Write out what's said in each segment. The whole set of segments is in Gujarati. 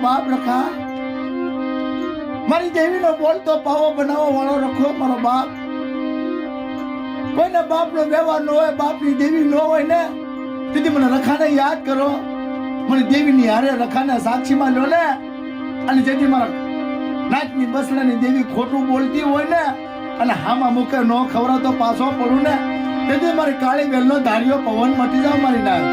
બાપ રખા મારી દેવી નો બોલતો પાવો બનાવવા વાળો રખો મારો બાપ. કોઈના બાપ નો વ્યવહાર ન હોય, બાપની દેવી ન હોય ને તેથી મને રખાને યાદ કરો. મને દેવીની હારે રખાને સાક્ષીમાં લો ને. અને જેથી મારા નાચની બસડાની દેવી ખોટું બોલતી હોય ને અને હામાં મુકે ન ખવડાવતો પાછો પડું ને તેથી મારી કાળી વેલનો ધાર્યો પવન મટી જાવ મારી નાક.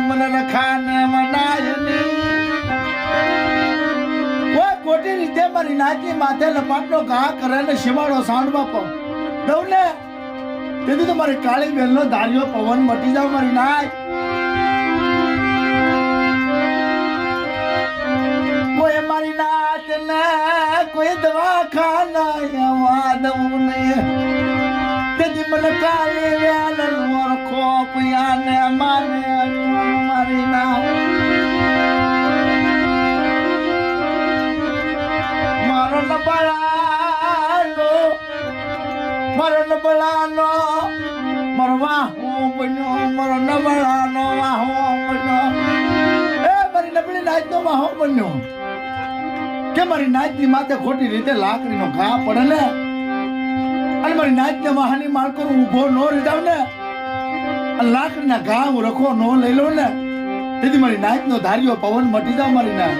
મને રખાને મનાય કોઈ ખોટી રીતે મારી નાચી માથે લપાટનો ઘા કરે ને શિવાળો સાંડમાં દઉં ને તેથી તો મારી કાળી બેલનો ધાર્યો પવન મટી જાવ મારી નાય. કોઈ મારી નાચ ને કોઈ દવાખાના આવવા દઉં નહીં તેથી મને કાળી વેલ ઓળખો પિયાને માને મારી નાય. મારો નબળાનો મારો વાહો બન્યો, મારો નબળાનો વાહો બન્યો. એ મારી નબળી નાચનો વાહો બન્યો કે મારી નાચની માથે ખોટી રીતે લાકડીનો ઘા પડે ને અને મારી નાચને વાહની માળકો ઉભો ન રહી જાવ ને અને લાકડીના ઘા હું રખો ન લઈ લો ને તેથી મારી નાચનો ધાર્યો પવન મટી જાવ મારી નાચ.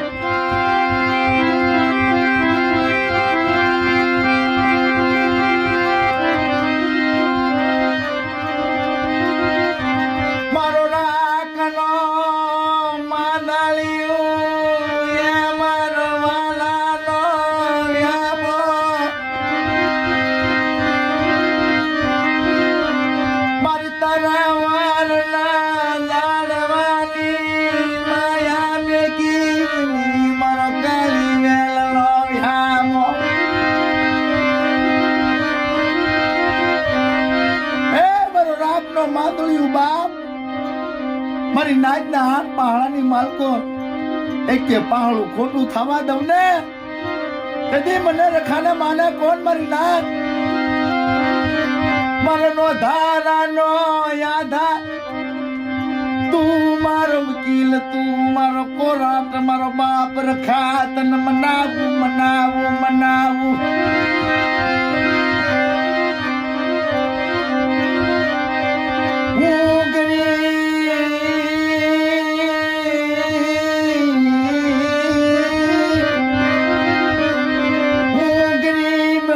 મારી નાચના હાથ પહાડાની માલકો એક કે પહાડું ખોટું થવા દઉં ને તેથી મને રખાને માને કોણ મારી નાચ. મારો નો ધારાનો યાદા તું મારો વકીલ, તું મારો કોરાટ, મારો બાપ રખા તને મનાવું મનાવું મનાવું. ગરીબ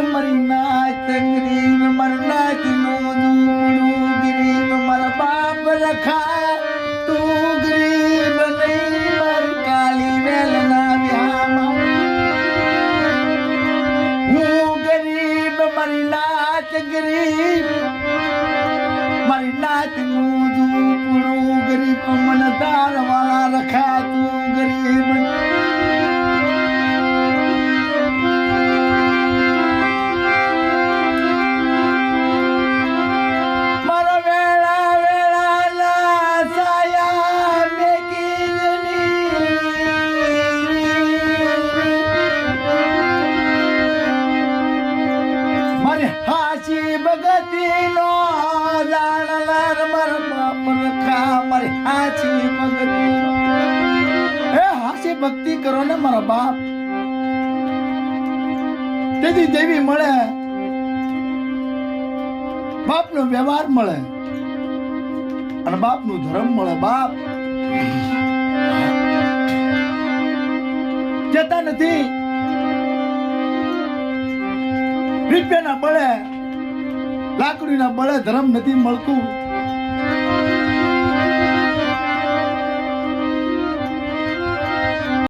ભગતીનો જાણનાર મારા બાપ રખા મારી હાચી ભક્તિનો એ હાચી ભક્તિ કરો ને મારા બાપ તેથી દેવી મળે બાપનો વ્યવહાર મળે અને બાપનું ધર્મ મળે બાપ કેતા નથી રૂપિયાના બળે લાકડીના બળે ધર્મ નથી મળતું